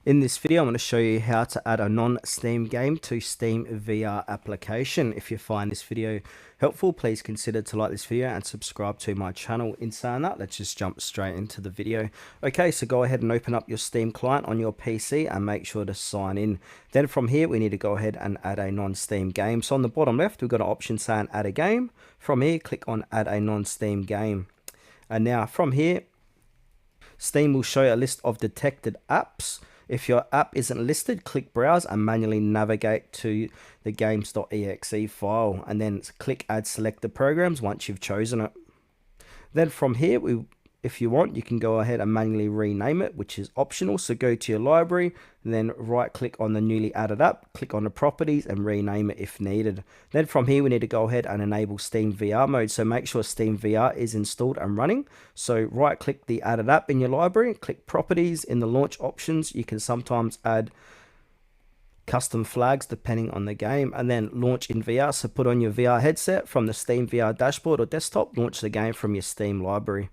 In this video, I'm going to show you how to add a non-Steam game to Steam VR application. If you find this video helpful, please consider to like this video and subscribe to my channel. In saying that, let's just jump straight into the video. Okay, so go ahead and open up your Steam client on your PC and make sure to sign in. Then from here, we need to go ahead and add a non-Steam game. So on the bottom left, we've got an option saying add a game. From here, click on add a non-Steam game. And now from here, Steam will show you a list of detected apps. If your app isn't listed, click browse and manually navigate to the games.exe file and then click add selected programs once you've chosen it. Then from here, if you want, you can go ahead and manually rename it, which is optional. So go to your library, and then right click on the newly added app, click on the properties and rename it if needed. Then from here, we need to go ahead and enable Steam VR mode. So make sure Steam VR is installed and running. So right click the added app in your library, click properties. In the launch options, you can sometimes add custom flags depending on the game, and then launch in VR. So put on your VR headset from the Steam VR dashboard or desktop, launch the game from your Steam library.